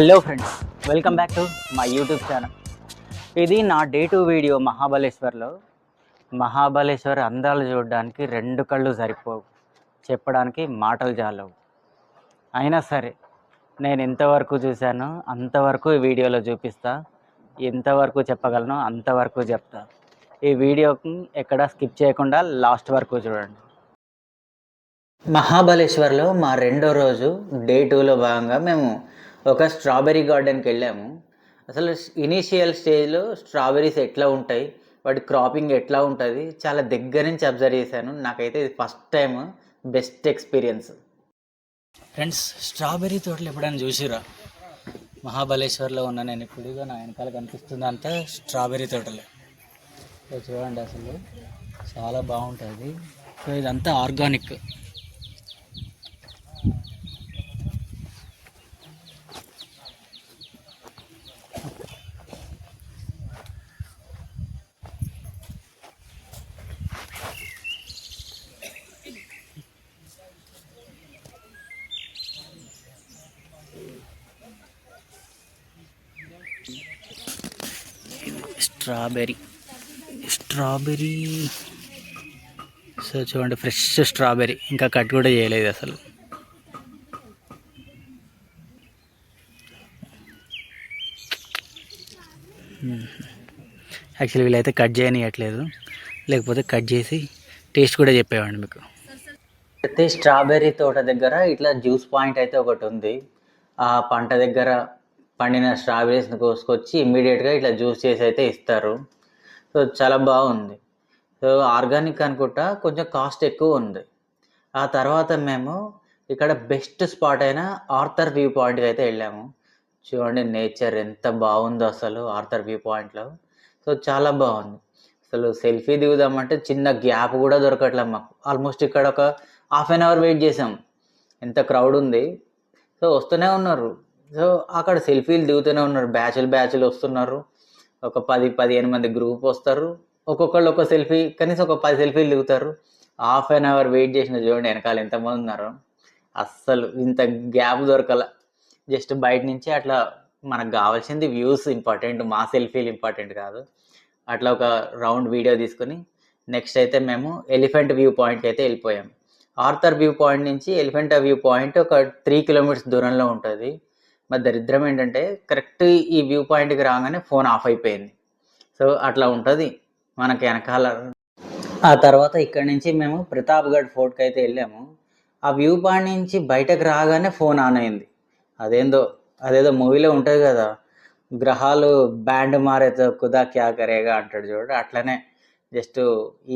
Hello friends, welcome back to my YouTube channel. ఇది నా day 2 video మహాబలేశ్వర్లో. Mahabaleshwar అందాలు చూడడానికి 2 కళ్ళు సరిపోవు, చెప్పడానికి మాటలు చాలవు. అయినా సరే నేను ఎంతవరకు చూశానో అంతవరకు ఈ వీడియోలో చూపిస్తా. ఎంతవరకు చెప్పగలను అంతవరకు చెప్తా. ఈ వీడియోకి ఎక్కడ స్కిప్ చేయకుండా లాస్ట్ వరకు చూడండి. మహాబలేశ్వర్లో మా రెండో రోజు డే 2లో భాగంగా మేము ఒక స్ట్రాబెర్రీ గార్డెన్కి వెళ్ళాము. అసలు ఇనీషియల్ స్టేజ్లో స్ట్రాబెర్రీస్ ఎట్లా ఉంటాయి, వాటి క్రాపింగ్ ఎట్లా ఉంటుంది, చాలా దగ్గర నుంచి అబ్జర్వ్ చేశాను. నాకైతే ఇది first time, best experience. Friends, strawberry తోటలు ఎప్పుడైనా చూసిరా? మహాబలేశ్వర్లో ఉన్న నేను ఇప్పుడుగా నా వెనకాల కనిపిస్తుంది అంతా స్ట్రాబెర్రీ తోటలే. సో చూడండి, అసలు చాలా బాగుంటుంది. సో ఇదంతా ఆర్గానిక్. స్ట్రాబెర్రీ సో చూడండి, ఫ్రెష్ స్ట్రాబెర్రీ, ఇంకా కట్ కూడా చేయలేదు అసలు. యాక్చువల్లీ వీళ్ళైతే కట్ చేయనియట్లేదు, లేకపోతే కట్ చేసి టేస్ట్ కూడా చెప్పేవాడిని మీకు. అయితే స్ట్రాబెర్రీ తోట దగ్గర ఇట్లా జ్యూస్ పాయింట్ అయితే ఒకటి ఉంది. ఆ పంట దగ్గర పండిన స్ట్రాబెర్రీస్ని కోసుకొచ్చి ఇమ్మీడియట్గా ఇట్లా జ్యూస్ చేసి అయితే ఇస్తారు. సో చాలా బాగుంది. సో ఆర్గానిక్ అనుకుంటా, కొంచెం కాస్ట్ ఎక్కువ ఉంది. ఆ తర్వాత మేము ఇక్కడ బెస్ట్ స్పాట్ అయిన ఆర్థర్ వ్యూ పాయింట్కి అయితే వెళ్ళాము. చూడండి నేచర్ ఎంత బాగుందో అసలు ఆర్థర్ వ్యూ పాయింట్లో. సో చాలా బాగుంది. అసలు సెల్ఫీ దిగుదామంటే చిన్న గ్యాప్ కూడా దొరకట్లేదు మాకు. ఆల్మోస్ట్ ఇక్కడ ఒక హాఫ్ అన్ అవర్ వెయిట్ చేసాం. ఎంత క్రౌడ్ ఉంది. సో వస్తూనే ఉన్నారు. సో అక్కడ సెల్ఫీలు దిగుతూనే ఉన్నారు. బ్యాచ్లు వస్తున్నారు. ఒక 10-15 మంది గ్రూప్ వస్తారు. ఒక్కొక్కళ్ళు ఒక సెల్ఫీ, కనీసం ఒక 10 సెల్ఫీలు దిగుతారు. హాఫ్ అన్ అవర్ వెయిట్ చేసిన చూడండి వెనకాల ఎంతమంది ఉన్నారు. అస్సలు ఇంత గ్యాప్ దొరకల. జస్ట్ బయట నుంచి అట్లా మనకు కావాల్సింది వ్యూస్ ఇంపార్టెంట్, మా సెల్ఫీలు ఇంపార్టెంట్ కాదు. అట్లా ఒక రౌండ్ వీడియో తీసుకుని నెక్స్ట్ అయితే మేము ఎలిఫెంట్ వ్యూ పాయింట్కి అయితే వెళ్ళిపోయాం. ఆర్థర్ వ్యూ పాయింట్ నుంచి ఎలిఫెంట్ వ్యూ పాయింట్ ఒక 3 కిలోమీటర్స్ దూరంలో ఉంటుంది. మరి దరిద్రం ఏంటంటే కరెక్ట్ ఈ వ్యూ పాయింట్కి రాగానే ఫోన్ ఆఫ్ అయిపోయింది. సో అట్లా ఉంటుంది మనకి వెనకాల. ఆ తర్వాత ఇక్కడ నుంచి మేము ప్రతాప్గఢ్ ఫోర్ట్కి అయితే వెళ్ళాము. ఆ వ్యూ పాయింట్ నుంచి బయటకు రాగానే ఫోన్ ఆన్ అయింది. అదేదో మూవీలో ఉంటుంది కదా, గ్రహాలు బ్యాండ్ మారేతో కుదా క్యా కరేగా అంటాడు చూడు, అట్లనే జస్ట్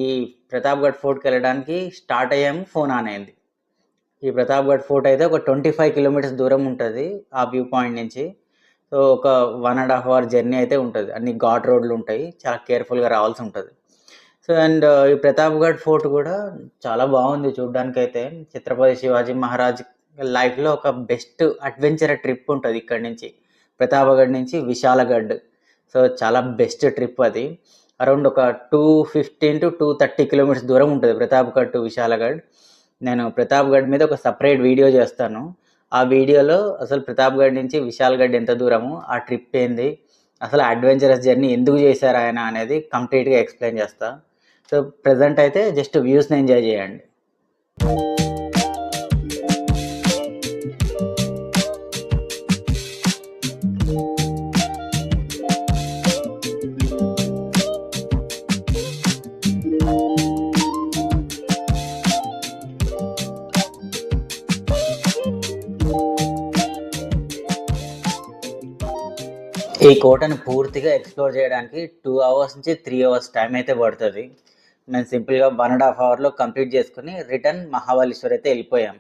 ఈ ప్రతాప్గఢ్ ఫోర్ట్కి వెళ్ళడానికి స్టార్ట్ అయ్యాము, ఫోన్ ఆన్ అయింది. ఈ ప్రతాప్గఢ్ ఫోర్ట్ అయితే ఒక 25 కిలోమీటర్స్ దూరం ఉంటుంది ఆ వ్యూ పాయింట్ నుంచి. సో ఒక 1.5 అవర్ జర్నీ అయితే ఉంటుంది. అన్ని ఘాట్ రోడ్లు ఉంటాయి, చాలా కేర్ఫుల్గా రావాల్సి ఉంటుంది. సో అండ్ ఈ ప్రతాప్గఢ్ ఫోర్ట్ కూడా చాలా బాగుంది చూడడానికి. అయితే ఛత్రపతి శివాజీ మహారాజ్ లైఫ్లో ఒక బెస్ట్ అడ్వెంచర్ ట్రిప్ ఉంటుంది ఇక్కడ నుంచి, ప్రతాప్గఢ్ నుంచి విశాలగఢ్. సో చాలా బెస్ట్ ట్రిప్ అది. అరౌండ్ ఒక 215 to 230 కిలోమీటర్స్ దూరం ఉంటుంది ప్రతాప్గఢ్ టు విశాలగఢ్. నేను ప్రతాప్గఢ్ మీద ఒక సపరేట్ వీడియో చేస్తాను. ఆ వీడియోలో అసలు ప్రతాప్గఢ్ నుంచి విశాల్గఢ్ ఎంత దూరము, ఆ ట్రిప్ ఏంది, అసలు అడ్వెంచరస్ జర్నీ ఎందుకు చేశారు ఆయన అనేది కంప్లీట్గా ఎక్స్ప్లెయిన్ చేస్తా. సో ప్రజెంట్ అయితే జస్ట్ వ్యూస్ని ఎంజాయ్ చేయండి. ఈ కోటను పూర్తిగా ఎక్స్ప్లోర్ చేయడానికి 2 అవర్స్ నుంచి 3 అవర్స్ టైం అయితే పడుతుంది. మేము సింపుల్గా 1.5 అవర్లో కంప్లీట్ చేసుకుని రిటర్న్ మహాబలేశ్వర్ అయితే వెళ్ళిపోయాం.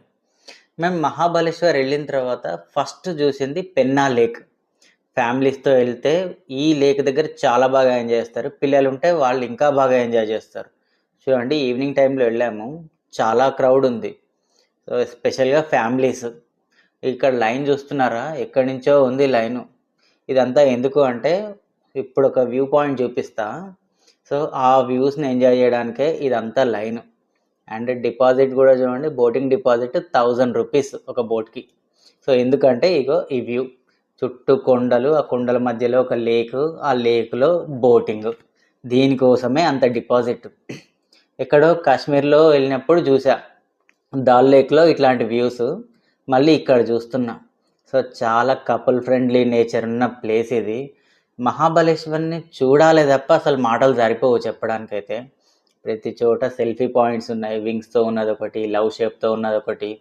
మేము మహాబలేశ్వర్ వెళ్ళిన తర్వాత ఫస్ట్ చూసింది పెన్నా లేక్. ఫ్యామిలీస్తో వెళ్తే ఈ లేక్ దగ్గర చాలా బాగా ఎంజాయ్ చేస్తారు. పిల్లలు ఉంటే వాళ్ళు ఇంకా బాగా ఎంజాయ్ చేస్తారు. చూడండి, ఈవినింగ్ టైంలో వెళ్ళాము, చాలా క్రౌడ్ ఉంది. సో ఎస్పెషల్గా ఫ్యామిలీస్. ఇక్కడ లైన్ చూస్తున్నారా, ఎక్కడి నుంచో ఉంది లైను. ఇదంతా ఎందుకు అంటే ఇప్పుడు ఒక వ్యూ పాయింట్ చూపిస్తా. సో ఆ వ్యూస్ని ఎంజాయ్ చేయడానికే ఇదంతా లైన్. అండ్ డిపాజిట్ కూడా చూడండి, బోటింగ్ డిపాజిట్ 1000 రూపీస్ ఒక బోట్కి. సో ఎందుకంటే ఇగో ఈ వ్యూ, చుట్టూ కొండలు, ఆ కొండల మధ్యలో ఒక లేక్, ఆ లేక్లో బోటింగ్. దీనికోసమే అంత డిపాజిట్. ఎక్కడో కాశ్మీర్లో వెళ్ళినప్పుడు చూసా దాల్ లేక్లో ఇట్లాంటి వ్యూస్, మళ్ళీ ఇక్కడ చూస్తున్నా. సో చాలా కపుల్ ఫ్రెండ్లీ నేచర్ ఉన్న ప్లేస్ ఇది. మహాబలేశ్వర్ని చూడాలి తప్ప అసలు మాటలు సరిపోవు చెప్పడానికైతే. ప్రతి చోట సెల్ఫీ పాయింట్స్ ఉన్నాయి. వింగ్స్తో ఉన్నది ఒకటి, లవ్ షేప్తో ఉన్నది ఒకటి,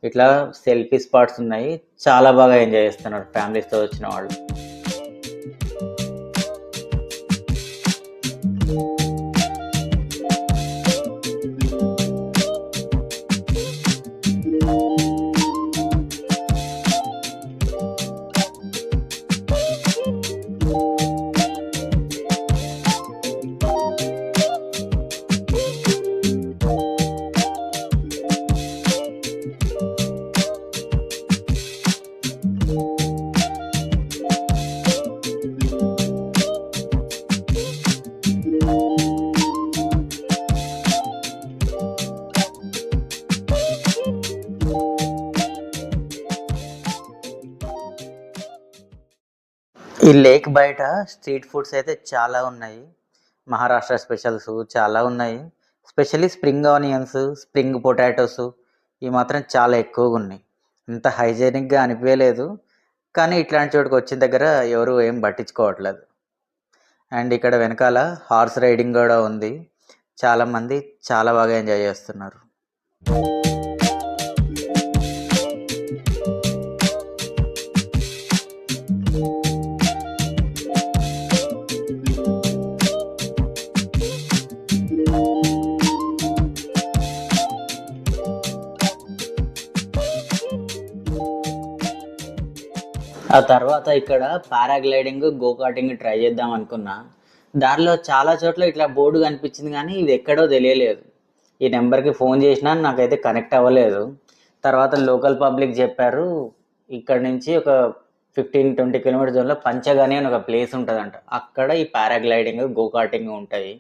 ఇట్లా సెల్ఫీ స్పాట్స్ ఉన్నాయి. చాలా బాగా ఎంజాయ్ చేస్తున్నారు ఫ్యామిలీస్తో వచ్చిన వాళ్ళు. ఈ లేక్ బయట స్ట్రీట్ ఫుడ్స్ అయితే చాలా ఉన్నాయి. మహారాష్ట్ర స్పెషల్స్ చాలా ఉన్నాయి. Specially spring onions, spring potatoes ఇవి మాత్రం చాలా ఎక్కువగా ఉన్నాయి. ఇంత హైజీనిక్గా అనిపించలేదు, కానీ ఇట్లాంటి చోటుకు వచ్చిన దగ్గర ఎవరు ఏం పట్టించుకోవట్లేదు. అండ్ ఇక్కడ వెనకాల హార్స్ రైడింగ్ కూడా ఉంది. చాలామంది చాలా బాగా ఎంజాయ్ చేస్తున్నారు. ఆ తర్వాత ఇక్కడ పారాగ్లైడింగ్, గోకార్టింగ్ ట్రై చేద్దాం అనుకున్నా. దారిలో చాలా చోట్ల ఇట్లా బోర్డు కనిపించింది, కానీ ఇది ఎక్కడో తెలియలేదు. ఈ నెంబర్కి ఫోన్ చేసినా నాకైతే కనెక్ట్ అవ్వలేదు. తర్వాత లోకల్ పబ్లిక్ చెప్పారు, ఇక్కడ నుంచి ఒక 15-20 కిలోమీటర్ దూరంలో పంచగని అని ఒక ప్లేస్ ఉంటుందంట. అక్కడ ఈ పారాగ్లైడింగ్, గోకార్టింగ్ ఉంటాయి.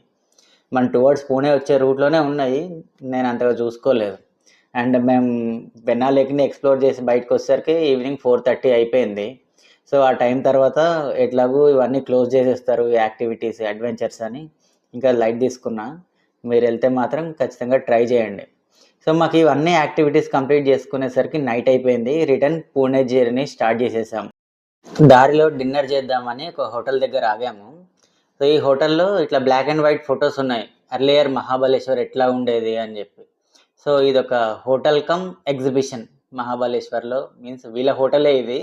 మన టువర్డ్స్ పూణే వచ్చే రూట్లోనే ఉన్నాయి. నేను అంతగా చూసుకోలేదు. అండ్ మేము వెన్నా లేక్ని ఎక్స్ప్లోర్ చేసి బయటకు వచ్చేసరికి ఈవినింగ్ 4:30 అయిపోయింది. సో ఆ టైం తర్వాత ఎట్లాగూ ఇవన్నీ క్లోజ్ చేసేస్తారు, ఈ యాక్టివిటీస్, అడ్వెంచర్స్ అని ఇంకా లైట్ తీసుకున్నా. మీరు వెళ్తే మాత్రం ఖచ్చితంగా ట్రై చేయండి. సో మాకు ఇవన్నీ యాక్టివిటీస్ కంప్లీట్ చేసుకునేసరికి నైట్ అయిపోయింది. రిటర్న్ పూణే జర్నీ స్టార్ట్ చేసేసాం. దారిలో డిన్నర్ చేద్దామని ఒక హోటల్ దగ్గర ఆగాము. సో ఈ హోటల్లో ఇట్లా బ్లాక్ అండ్ వైట్ ఫొటోస్ ఉన్నాయి, ఎర్లియర్ మహాబలేశ్వర్ ఎట్లా ఉండేది అని చెప్పి. సో ఇది ఒక హోటల్ కమ్ ఎగ్జిబిషన్ మహాబలేశ్వర్లో, మీన్స్ వీళ్ళ హోటలే ఇది.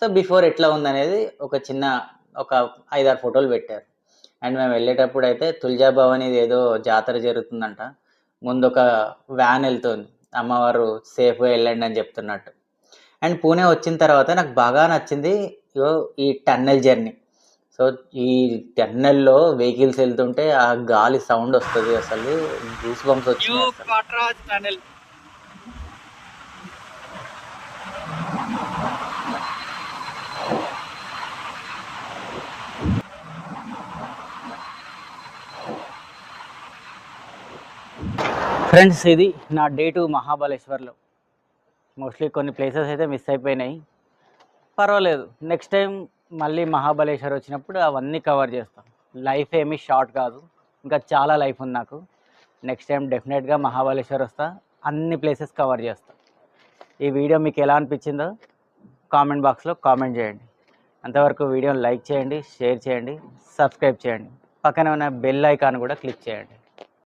సో బిఫోర్ ఎట్లా ఉందనేది ఒక 5-6 ఫోటోలు పెట్టారు. అండ్ మేము వెళ్ళేటప్పుడు అయితే తుల్జా భవాని ఏదో జాతర జరుగుతుందంట. ముందు ఒక వ్యాన్ వెళ్తుంది, అమ్మవారు సేఫ్గా వెళ్ళండి అని చెప్తున్నట్టు. అండ్ పూణే వచ్చిన తర్వాత నాకు బాగా నచ్చింది ఈ టన్నెల్ జర్నీ. సో ఈ టన్నెల్లో వెహికల్స్ వెళ్తుంటే ఆ గాలి సౌండ్ వస్తుంది, అసలు గూస్ బంప్స్ వచ్చింది. ఫ్రెండ్స్, ఇది నా డే 2 మహాబలేశ్వర్లో. మోస్ట్లీ కొన్ని ప్లేసెస్ అయితే మిస్ అయిపోయినాయి, పర్వాలేదు. నెక్స్ట్ టైం మళ్ళీ మహాబలేశ్వర్ వచ్చినప్పుడు అవన్నీ కవర్ చేస్తాం. లైఫ్ ఏమీ షార్ట్ కాదు, ఇంకా చాలా లైఫ్ ఉంది నాకు. నెక్స్ట్ టైం డెఫినెట్గా మహాబలేశ్వర్ వస్తా, అన్ని ప్లేసెస్ కవర్ చేస్తాం. ఈ వీడియో మీకు ఎలా అనిపించిందో కామెంట్ బాక్స్లో కామెంట్ చేయండి. అంతవరకు వీడియోని లైక్ చేయండి, షేర్ చేయండి, సబ్స్క్రైబ్ చేయండి. పక్కనే ఉన్న బెల్ ఐకాన్ కూడా క్లిక్ చేయండి.